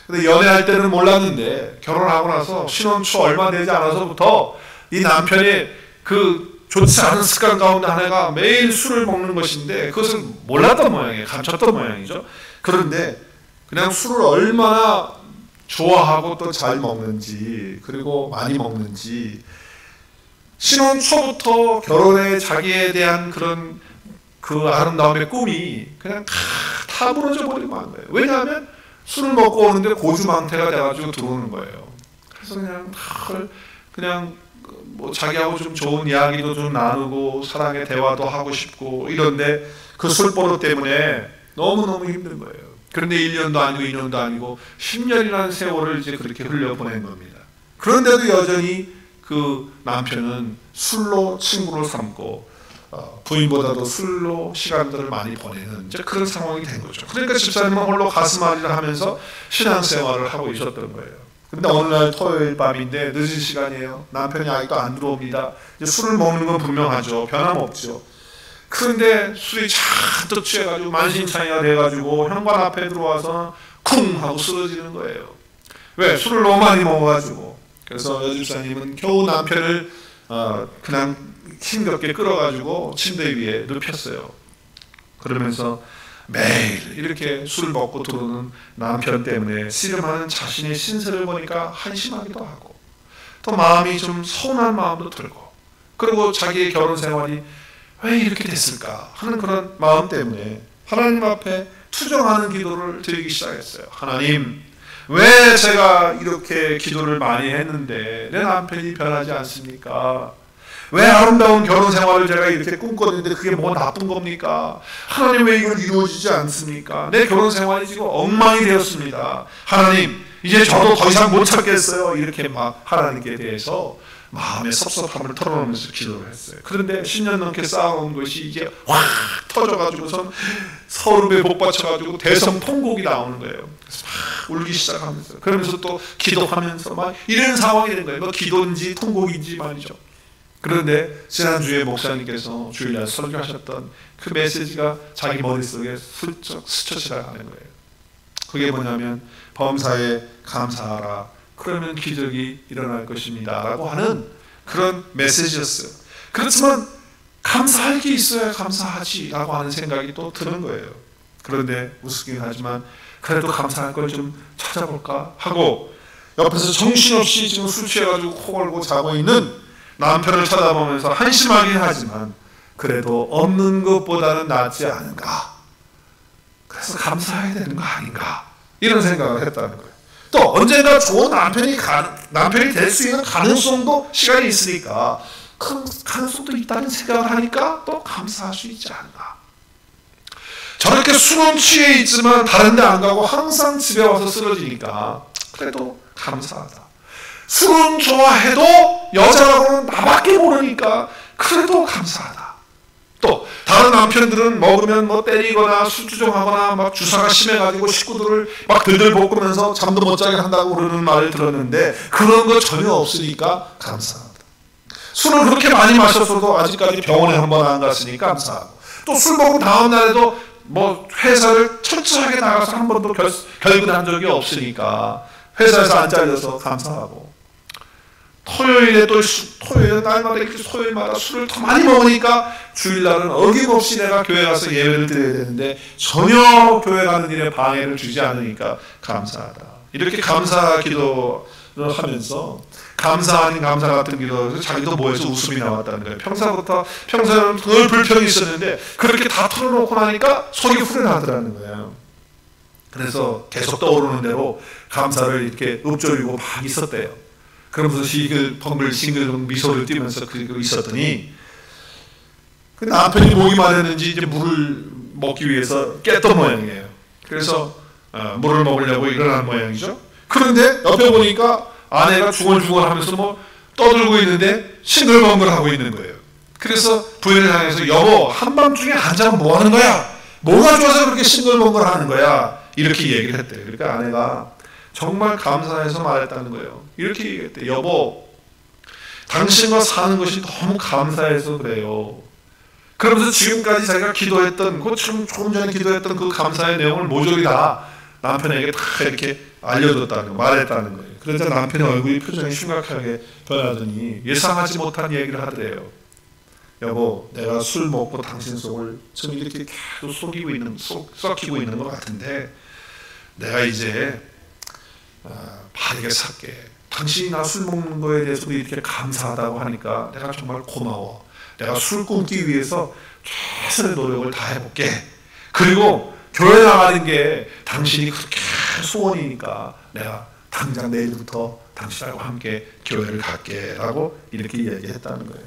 근데 연애할 때는 몰랐는데, 결혼하고 나서 신혼 초 얼마 되지 않아서부터 이 남편이 그 좋지 않은 습관 가운데 하나가 매일 술을 먹는 것인데, 그것을 몰랐던 모양이에요. 감췄던 모양이죠. 그런데 그냥 술을 얼마나 좋아하고 또 잘 먹는지, 그리고 많이 먹는지, 신혼 초부터 결혼에 자기에 대한 그런 그 아름다움의 꿈이 그냥 다 무너져 버리고 만 거예요. 왜냐하면 술을 먹고 오는데 고주망태가 돼가지고 들어오는 거예요. 그래서 그냥 뭐 자기하고 좀 좋은 이야기도 좀 나누고 사랑의 대화도 하고 싶고 이런데, 그 술버릇 때문에 너무너무 힘든 거예요. 그런데 1년도 아니고 2년도 아니고 10년이라는 세월을 이제 그렇게 흘려보낸 겁니다. 그런데도 여전히 그 남편은 술로 친구를 삼고 부인보다도 술로 시간들을 많이 보내는 이제 그런 상황이 된 거죠. 그러니까 집사님은 홀로 가슴앓이를 하면서 신앙생활을 하고 있었던 거예요. 근데 어느 날 토요일 밤인데 늦은 시간이에요. 남편이 아직도 안 들어옵니다. 이제 술을 먹는 건 분명하죠. 변함없죠. 그런데 술이 잔뜩 취해가지고 만신창이가 돼가지고 현관 앞에 들어와서 쿵 하고 쓰러지는 거예요. 왜? 술을 너무 많이 먹어가지고. 그래서 여집사님은 겨우 남편을 그냥 힘겹게 끌어가지고 침대 위에 눕혔어요. 그러면서 매일 이렇게 술 먹고 들어오는 남편 때문에 씨름하는 자신의 신세를 보니까 한심하기도 하고, 또 마음이 좀 서운한 마음도 들고, 그리고 자기의 결혼 생활이 왜 이렇게 됐을까 하는 그런 마음 때문에 하나님 앞에 투정하는 기도를 드리기 시작했어요. 하나님, 왜 제가 이렇게 기도를 많이 했는데 내 남편이 변하지 않습니까? 왜 아름다운 결혼 생활을 제가 이렇게 꿈꿨는데 그게 뭐가 나쁜 겁니까? 하나님, 왜 이건 이루어지지 않습니까? 내 결혼 생활이 지금 엉망이 되었습니다. 하나님, 이제 저도 더 이상 못 참겠어요. 이렇게 막 하나님께 대해서 마음의 섭섭함을 털어놓으면서 기도를 했어요. 그런데 10년 넘게 쌓아온 것이 이게 확 터져가지고선 서름에 복받쳐가지고 대성통곡이 나오는 거예요. 그래서 막 울기 시작하면서, 그러면서 또 기도하면서 막 이런 상황이 된 거예요. 뭐 기도인지 통곡인지 말이죠. 그런데 지난주에 목사님께서 주일날 설교하셨던 그 메시지가 자기 머릿속에 슬쩍 스쳐 지나가는 거예요. 그게 뭐냐면 범사에 감사하라, 그러면 기적이 일어날 것입니다 라고 하는 그런 메시지였어요. 그렇지만 감사할 게 있어야 감사하지라고 하는 생각이 또 드는 거예요. 그런데 우습긴 하지만 그래도 감사할 걸 좀 찾아볼까 하고 옆에서 정신없이 지금 술 취해가지고 코 골고 자고 있는 남편을 쳐다보면서 한심하긴 하지만 그래도 없는 것보다는 낫지 않은가, 그래서 감사해야 되는 거 아닌가, 이런 생각을 했다는 거예요. 또 언젠가 좋은 남편이 될 수 있는 가능성도 시간이 있으니까 큰 가능성도 있다는 생각을 하니까 또 감사할 수 있지 않나. 저렇게 술은 취해 있지만 다른 데 안 가고 항상 집에 와서 쓰러지니까 그래도 감사하다. 술은 좋아해도 여자라고는 나밖에 모르니까 그래도 감사하다. 또 다른 남편들은 먹으면 뭐 때리거나 술주정하거나 막 주사가 심해가지고 식구들을 막 들들볶으면서 잠도 못 자게 한다고 그러는 말을 들었는데 그런 거 전혀 없으니까 감사하다. 술을 그렇게 많이 마셨어도 아직까지 병원에 한 번 안 갔으니까 감사하고, 또 술 먹은 다음 날에도 뭐 회사를 철저하게 나가서 한 번도 결근한 적이 없으니까 회사에서 안 잘려서 감사하고, 토요일에 날마다 이렇게 토요일마다 술을 더 많이 먹으니까 주일날은 어김없이 내가 교회 가서 예배를 드려야 되는데 전혀 교회 가는 일에 방해를 주지 않으니까 감사하다. 이렇게 감사 기도를 하면서 감사 아닌 감사 같은 기도에서 자기도 뭐해서 웃음이 나왔다는 거예요. 평소에는 늘 불평이 있었는데 그렇게 다 털어놓고 나니까 속이 후련하더라는 거예요. 그래서 계속 떠오르는 대로 감사를 이렇게 읊조리고 막 있었대요. 그러면서 싱글벙글 미소를 띠면서 그리고 있었더니 그 남편이 목이 마렸는지 이제 물을 먹기 위해서 깼던 모양이에요. 그래서 물을 먹으려고 일어난 모양이죠. 그런데 옆에 보니까 아내가 중얼중얼 하면서 뭐 떠들고 있는데 싱글벙글 하고 있는 거예요. 그래서 부인을 향해서 여보, 한밤중에 한잠 뭐 하는 거야? 뭐가 좋아서 그렇게 싱글벙글 하는 거야? 이렇게 얘기를 했대요. 그러니까 아내가 정말 감사해서 말했다는 거예요. 이렇게 얘기했대. 여보, 당신과 사는 것이 너무 감사해서 그래요. 그러면서 지금까지 자기가 기도했던, 조금 전에 기도했던 그 감사의 내용을 모조리 다 남편에게 다 이렇게 알려줬다는 거, 말했다는 거예요. 그러자 남편의 얼굴이 표정이 심각하게 변하더니 예상하지 못한 얘기를 하더래요. 여보, 내가 술 먹고 당신 속을 지금 이렇게 계속 썩히고 있는 것 같은데 내가 이제 바르게 살게. 당신이 나 술 먹는 거에 대해서도 이렇게 감사하다고 하니까 내가 정말 고마워. 내가 술 끊기 위해서 최선의 노력을 다 해볼게. 그리고 교회 나가는 게 당신이 그렇게 소원이니까 내가 당장 내일부터 당신하고 함께 교회를 갈게 라고 이렇게 얘기했다는 거예요.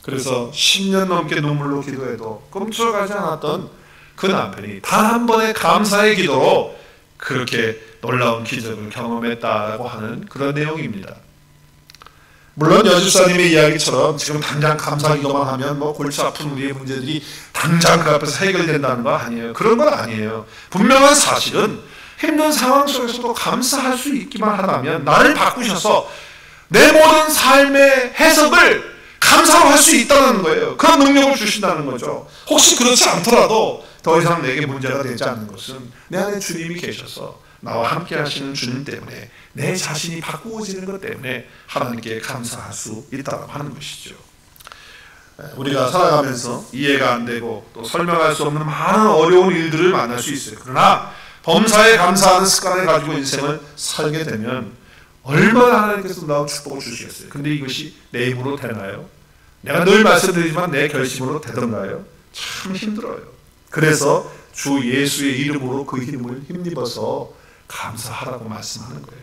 그래서 10년 넘게 눈물로 기도해도 끔찍하지 않았던 그 남편이 단 한 번의 감사의 기도로 그렇게 놀라운 기적을 경험했다고 하는 그런 내용입니다. 물론 여주사님의 이야기처럼 지금 당장 감사기도만 하면 뭐 골치 아픈 우리의 문제들이 당장 그 앞에서 해결된다는 거 아니에요. 그런 건 아니에요. 분명한 사실은 힘든 상황 속에서도 감사할 수 있기만 하다면 나를 바꾸셔서 내 모든 삶의 해석을 감사로 할 수 있다는 거예요. 그런 능력을 주신다는 거죠. 혹시 그렇지 않더라도 더 이상 내게 문제가 되지 않는 것은 내 안에 주님이 계셔서 나와 함께 하시는 주님 때문에, 내 자신이 바꾸어지는 것 때문에 하나님께 감사할 수 있다고 하는 것이죠. 우리가 살아가면서 이해가 안 되고 또 설명할 수 없는 많은 어려운 일들을 만날 수 있어요. 그러나 범사에 감사하는 습관을 가지고 인생을 살게 되면 얼마나 하나님께서 놀라운 축복을 주시겠어요. 근데 이것이 내 힘으로 되나요? 내가 늘 말씀드리지만 내 결심으로 되던가요? 참 힘들어요. 그래서 주 예수의 이름으로 그 힘을 힘입어서 감사하라고 말씀하는 거예요.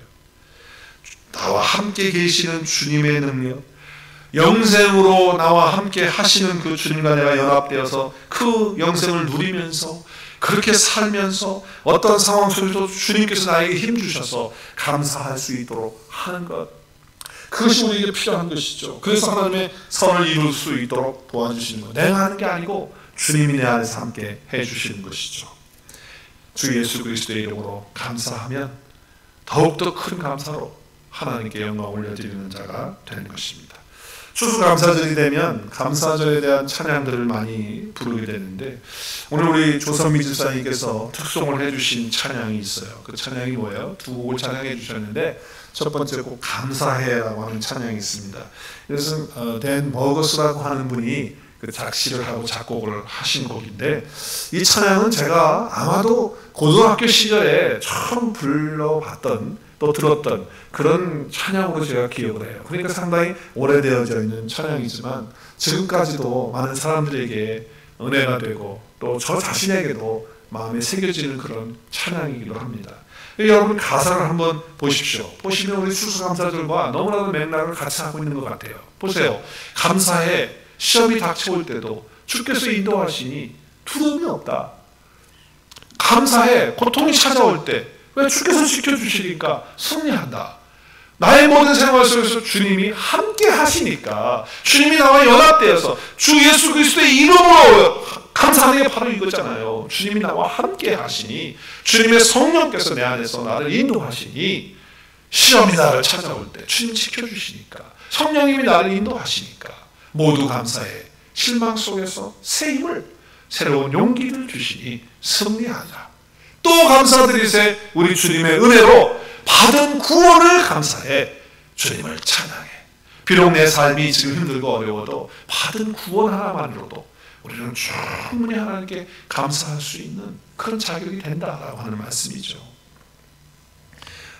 나와 함께 계시는 주님의 능력, 영생으로 나와 함께 하시는 그 주님과 내가 연합되어서 그 영생을 누리면서 그렇게 살면서 어떤 상황 속에서 주님께서 나에게 힘 주셔서 감사할 수 있도록 하는 것, 그것이 우리에게 필요한 것이죠. 그래서 하나님의 선을 이룰 수 있도록 도와주시는 것, 내가 하는 게 아니고 주님이 내 안에서 함께 해주시는 것이죠. 주 예수 그리스도의 이름으로 감사하면 더욱더 큰 감사로 하나님께 영광을 올려드리는 자가 되는 것입니다. 추수감사절이 되면 감사절에 대한 찬양들을 많이 부르게 되는데, 오늘 우리 조선미 집사님께서 특송을 해주신 찬양이 있어요. 그 찬양이 뭐예요? 두 곡을 찬양해 주셨는데, 첫 번째 곡 감사해라고 하는 찬양이 있습니다. 그래서 댄 버거스라고 하는 분이 그 작시를 하고 작곡을 하신 곡인데, 이 찬양은 제가 아마도 고등학교 시절에 처음 불러봤던, 또 들었던 그런 찬양으로 제가 기억을 해요. 그러니까 상당히 오래되어져 있는 찬양이지만 지금까지도 많은 사람들에게 은혜가 되고 또 저 자신에게도 마음에 새겨지는 그런 찬양이기도 합니다. 여러분 가사를 한번 보십시오. 보시면 우리 추수감사절과 너무나도 맥락을 같이 하고 있는 것 같아요. 보세요. 감사해. 시험이 닥쳐올 때도 주께서 인도하시니 두려움이 없다. 감사해. 고통이 찾아올 때 왜 주께서 지켜주시니까 승리한다. 나의 모든 생활 속에서 주님이 함께 하시니까, 주님이 나와 연합되어서 주 예수 그리스도의 이름으로 감사하는 게 바로 이거잖아요. 주님이 나와 함께 하시니, 주님의 성령께서 내 안에서 나를 인도하시니, 시험이 나를 찾아올 때 주님이 지켜주시니까, 성령님이 나를 인도하시니까 모두 감사해. 실망 속에서 새 힘을, 새로운 용기를 주시니 승리하자. 또 감사드리세. 우리 주님의 은혜로 받은 구원을 감사해. 주님을 찬양해. 비록 내 삶이 지금 힘들고 어려워도 받은 구원 하나만으로도 우리는 충분히 하나님께 감사할 수 있는 그런 자격이 된다라고 하는 말씀이죠.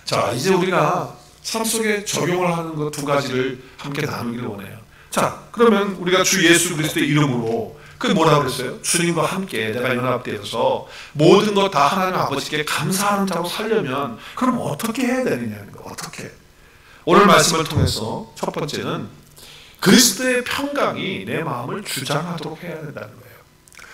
자, 이제 우리가 삶 속에 적용을 하는 것 두 가지를 함께 나누기를 원해요. 자, 그러면 우리가 주 예수 그리스도의 이름으로, 그 뭐라 그랬어요? 주님과 함께 내가 연합되어서 모든 것 다 하나님 아버지께 감사하는 자로 살려면 그럼 어떻게 해야 되느냐는 거. 어떻게? 오늘 말씀을 통해서 첫 번째는 그리스도의 평강이 내 마음을 주장하도록 해야 된다는 거예요.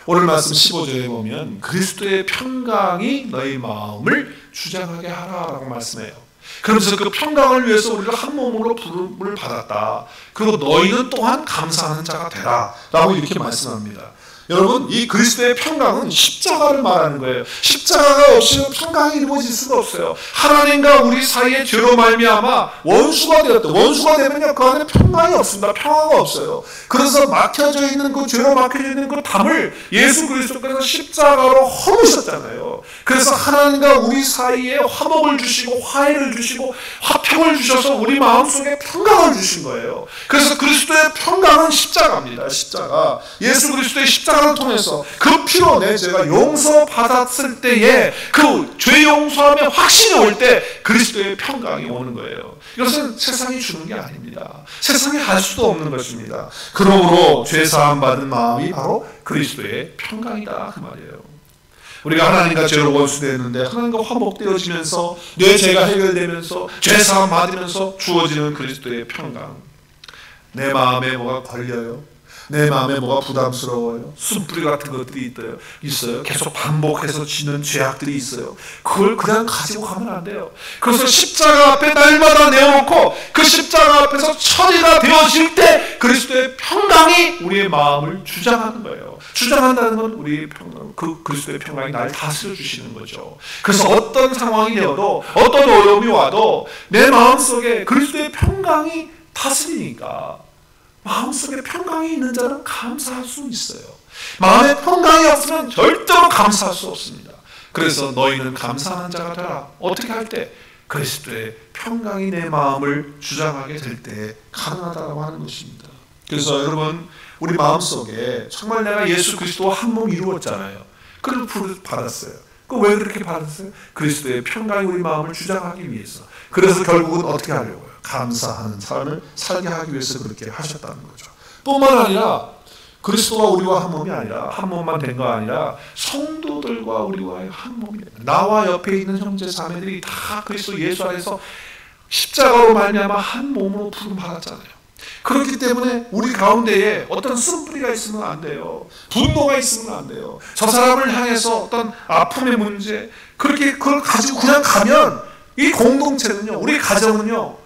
오늘 말씀 15절에 보면 그리스도의 평강이 너희 마음을 주장하게 하라라고 말씀해요. 그러면서 그 평강을 위해서 우리가 한 몸으로 부름을 받았다. 그리고 너희는 또한 감사하는 자가 되라 라고 이렇게 말씀합니다. 여러분, 이 그리스도의 평강은 십자가를 말하는 거예요. 십자가가 없이는 평강이 이루어질 수가 없어요. 하나님과 우리 사이에 죄로 말미암아 원수가 되었다. 원수가 되면요, 그 안에 평강이 없습니다. 평화가 없어요. 그래서 막혀져 있는 그 죄로 막혀져 있는 그 담을 예수 그리스도께서 십자가로 허무셨잖아요. 그래서 하나님과 우리 사이에 화목을 주시고 화해를 주시고 화평을 주셔서 우리 마음속에 평강을 주신 거예요. 그래서 그리스도의 평강은 십자가입니다. 십자가. 예수 그리스도의 십자가를 통해서 그 피로 내 죄가 용서받았을 때에 그 죄 용서함의 확신이 올 때 그리스도의 평강이 오는 거예요. 이것은 세상이 주는 게 아닙니다. 세상이 할 수도 없는 것입니다. 그러므로 죄 사함 받은 마음이 바로 그리스도의 평강이다 그 말이에요. 우리가 하나님과 죄로 원수되었는데 하나님과 화목되어지면서 내 죄가 해결되면서 죄 사함 받으면서 주어지는 그리스도의 평강. 내 마음에 뭐가 걸려요? 내 마음에 뭐가 부담스러워요? 숨뿌리 같은 것들이 있어요. 계속 반복해서 지는 죄악들이 있어요. 그걸 그냥 가지고 가면 안 돼요. 그래서 십자가 앞에 날마다 내어놓고 그 십자가 앞에서 처리가 되어질 때 그리스도의 평강이 우리의 마음을 주장하는 거예요. 주장한다는 건 우리의 평강, 그 그리스도의 평강이 날 다스려 주시는 거죠. 그래서 어떤 상황이 되어도 어떤 어려움이 와도 내 마음속에 그리스도의 평강이 다스리니까 마음속에 평강이 있는 자는 감사할 수 있어요. 마음에 평강이 없으면 절대로 감사할 수 없습니다. 그래서 너희는 감사하는 자가 되라. 어떻게 할 때? 그리스도의 평강이 내 마음을 주장하게 될 때 가능하다고 하는 것입니다. 그래서 여러분, 우리 마음속에 정말 내가 예수 그리스도와 한 몸 이루었잖아요. 그걸 받았어요. 왜 그렇게 받았어요? 그리스도의 평강이 우리 마음을 주장하기 위해서. 그래서 결국은 어떻게 하려고요? 감사하는 삶을 살게 하기 위해서 그렇게 하셨다는 거죠. 뿐만 아니라 그리스도와 우리와 한 몸이 아니라, 한 몸만 된 거 아니라 성도들과 우리와의 한 몸이 됩니다. 나와 옆에 있는 형제 자매들이 다 그리스도 예수 안에서 십자가로 말미암아 한 몸으로 부름 받았잖아요. 그렇기 때문에 우리 가운데에 어떤 쓴뿌리가 있으면 안 돼요. 분노가 있으면 안 돼요. 저 사람을 향해서 어떤 아픔의 문제, 그걸 가지고 그냥 가면 이 공동체는요, 우리 가정은요,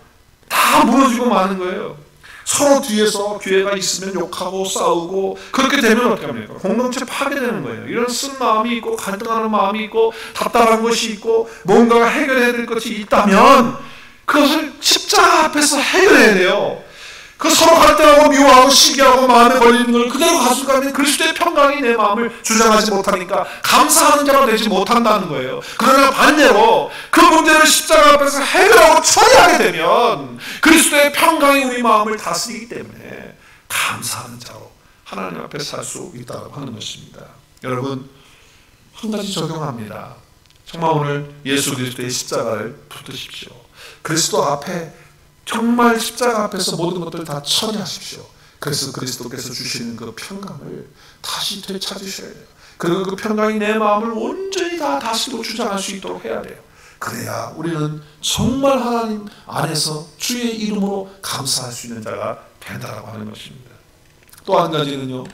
다 무너지고 마는 거예요. 서로 뒤에서 기회가 있으면 욕하고 싸우고, 그렇게 되면 어떻게 합니까? 공동체 파괴되는 거예요. 이런 쓴 마음이 있고 갈등하는 마음이 있고 답답한 것이 있고 뭔가가 해결해야 될 것이 있다면 그것을 십자가 앞에서 해결해야 돼요. 그 서로 갈등하고 미워하고 시기하고 마음에 걸리는 걸 그대로 가지고 가면 그리스도의 평강이 내 마음을 주장하지 못하니까 감사하는 자가 되지 못한다는 거예요. 그러나 반대로 그 문제를 십자가 앞에서 해결하고 처리하게 되면 그리스도의 평강이 우리 마음을 다스리기 때문에 감사하는 자로 하나님 앞에 살 수 있다고 하는 것입니다. 여러분, 한 가지 적용합니다. 정말 오늘 예수 그리스도의 십자가를 붙드십시오. 그리스도 앞에 정말 십자가 앞에서 모든 것들을 다 처리하십시오. 그래서 그리스도께서 주시는 그 평강을 다시 되찾으셔야 돼요. 그리고 그 평강이 내 마음을 온전히 다 다스리고 주장할 수 있도록 해야 돼요. 그래야 우리는 정말 하나님 안에서 주의 이름으로 감사할 수 있는 자가 된다라고 하는 것입니다. 또 한 가지는요,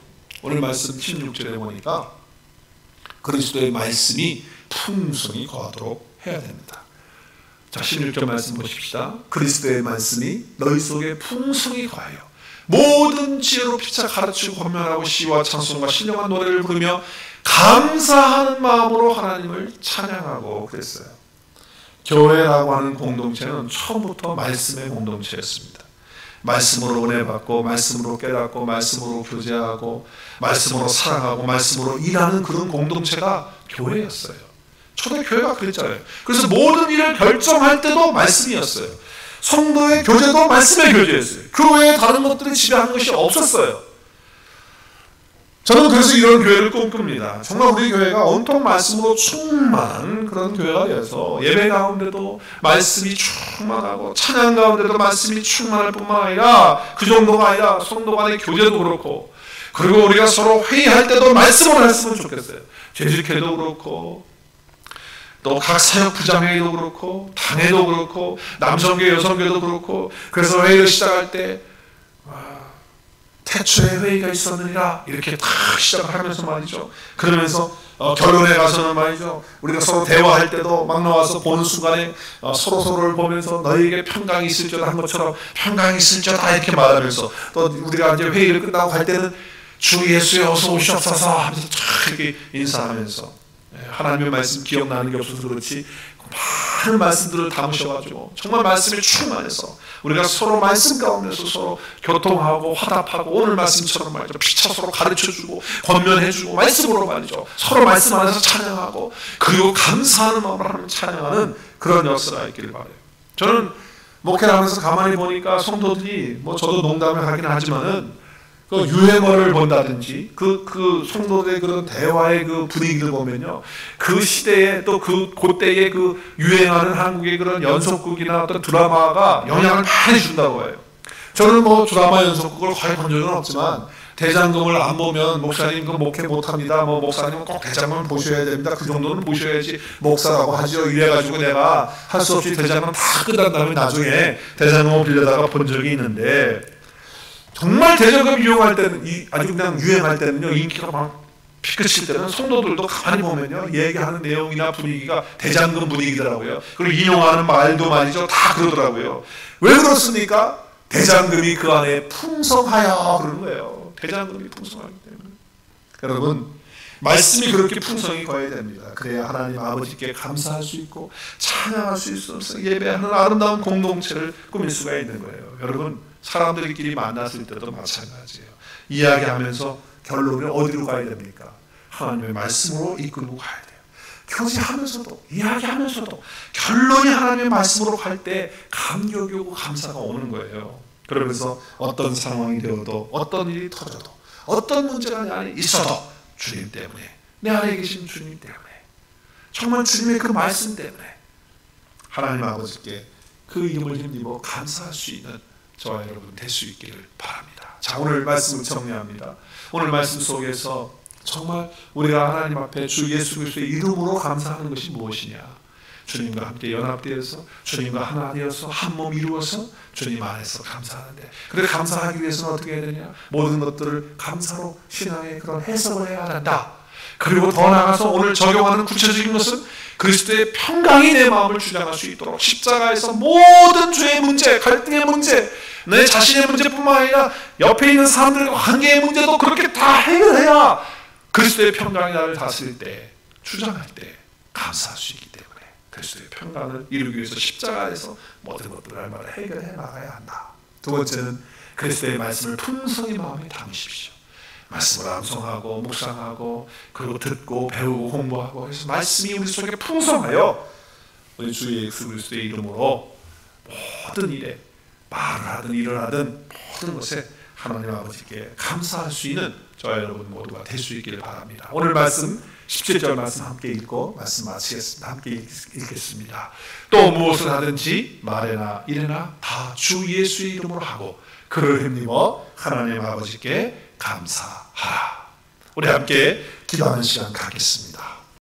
오늘 말씀 16절에 보니까 그리스도의 말씀이 풍성히 거하도록 해야 됩니다. 자, 16절 말씀 보십시다. 그리스도의 말씀이 너희 속에 풍성히 거하여 모든 지혜로 피차 가르치고 권면하고 시와 찬송과 신령한 노래를 부르며 감사하는 마음으로 하나님을 찬양하고 그랬어요. 교회라고 하는 공동체는 처음부터 말씀의 공동체였습니다. 말씀으로 은혜 받고 말씀으로 깨닫고 말씀으로 교제하고 말씀으로 사랑하고 말씀으로 일하는 그런 공동체가 교회였어요. 초대 교회가 그랬잖아요. 그래서 모든 일을 결정할 때도 말씀이었어요. 성도의 교제도 말씀의 교제였어요. 그 외에 다른 것들이 지배하는 것이 없었어요. 저는 그래서 이런 교회를 꿈꿉니다. 정말 우리 교회가 온통 말씀으로 충만한 그런 교회가 되어서 예배 가운데도 말씀이 충만하고 찬양 가운데도 말씀이 충만할 뿐만 아니라 그 정도가 아니라 성도 간의 교제도 그렇고, 그리고 우리가 서로 회의할 때도 말씀으로 했으면 좋겠어요. 제주교회도 그렇고 또 각 사역 부장회의도 그렇고 당회도 그렇고 남성교회 여성교회도 그렇고, 그래서 회의를 시작할 때 태초에 회의가 있었느니라 이렇게 딱 시작을 하면서 말이죠. 그러면서 결론에 가서는 말이죠, 우리가 서로 대화할 때도 막 나와서 보는 순간에 서로를 보면서 너희에게 평강이 있을지어다 한 것처럼 평강이 있을지어다 이렇게 말하면서, 또 우리가 이제 회의를 끝나고 갈 때는 주 예수에 어서 오시옵소서 하면서 쫙 이렇게 인사하면서, 하나님의 말씀 기억나는 게 없어서 그렇지 많은 말씀들을 담으셔가지고 정말 말씀이 충만해서 우리가 서로 말씀 가운데서 서로 교통하고 화답하고 오늘 말씀처럼 말이죠, 피차 서로 가르쳐주고 권면해주고 말씀으로 말이죠, 서로 말씀 안에서 찬양하고 그리고 감사하는 마음으로 하나님 찬양하는 그런 역사가 있기를 바라요. 저는 목회를 하면서 가만히 보니까 성도들이 저도 농담을 하긴 하지만은 그 유행어를 본다든지 그 성도들의 그런 대화의 그 분위기를 보면요, 그 시대에 또 그때에 그 유행하는 한국의 그런 연속극이나 어떤 드라마가 영향을 많이 준다고 해요. 저는 드라마 연속극을 거의 본 적은 없지만 대장금을 안 보면 목사님 그 목회 못합니다. 목사님은 꼭 대장금을 보셔야 됩니다. 그 정도는 보셔야지 목사라고 하죠. 이래가지고 내가 할 수 없이 대장금 다 끝난 다음에 나중에 대장금을 빌려다가 본 적이 있는데, 정말 대장금 유행할 때는 아주 그냥 유행할 때는요, 인기가 막 피크칠 때는 성도들도 가만히 보면요, 얘기하는 내용이나 분위기가 대장금 분위기더라고요. 그리고 인용하는 말도 말이죠, 다 그러더라고요. 왜 그렇습니까? 대장금이 그 안에 풍성하여 그러는 거예요. 대장금이 풍성하기 때문에. 여러분, 말씀이 그렇게 풍성히 거해야 됩니다. 그래야 하나님 아버지께 감사할 수 있고 찬양할 수 있어서 예배하는 아름다운 공동체를 꾸밀 수가 있는 거예요. 여러분, 사람들끼리 만났을 때도 마찬가지예요. 이야기하면서 결론은 어디로 가야 됩니까? 하나님의 말씀으로 이끌고 가야 돼요. 교제하면서도 이야기하면서도 결론이 하나님의 말씀으로 갈 때 감격이 오고 감사가 오는 거예요. 그러면서 어떤 상황이 되어도 어떤 일이 터져도 어떤 문제가 내 안에 있어도 주님 때문에, 내 안에 계신 주님 때문에, 정말 주님의 그 말씀 때문에 하나님 아버지께 그 이름을 힘입어 감사할 수 있는 저와 여러분 될 수 있기를 바랍니다. 자, 오늘 말씀을 정리합니다. 오늘 말씀 속에서 정말 우리가 하나님 앞에 주 예수 그리스도의 이름으로 감사하는 것이 무엇이냐? 주님과 함께 연합되어서 주님과 하나 되어서 한 몸 이루어서 주님 안에서 감사하는데, 그래 감사하기 위해서는 어떻게 해야 되냐? 모든 것들을 감사로 신앙의 그런 해석을 해야 한다. 그리고 더 나아가서 오늘 적용하는 구체적인 것은 그리스도의 평강이 내 마음을 주장할 수 있도록 십자가에서 모든 죄의 문제, 갈등의 문제, 내 자신의 문제뿐만 아니라 옆에 있는 사람들과 관계의 문제도 그렇게 다 해결해야 그리스도의 평강이 나를 다스릴 때, 주장할 때 감사할 수 있기 때문에 그리스도의 평강을 이루기 위해서 십자가에서 모든 것들을 날마다 해결해 나가야 한다. 두 번째는 그리스도의 말씀을 풍성히 마음에 담으십시오. 말씀을 암송하고 묵상하고 그리고 듣고 배우고 공부하고 해서 말씀이 우리 속에 풍성하여 우리 주 예수 그리스도의 이름으로 모든 일에 말을 하든 일을 하든 모든 것에 하나님 아버지께 감사할 수 있는 저와 여러분 모두가 될 수 있기를 바랍니다. 오늘 말씀 17절 말씀 함께 읽고 말씀 마치겠습니다. 함께 읽겠습니다. 또 무엇을 하든지 말에나 일에나 다 주 예수의 이름으로 하고 그를 힘입어 하나님 아버지께 감사하라. 우리 함께 기도하는 시간 갖겠습니다.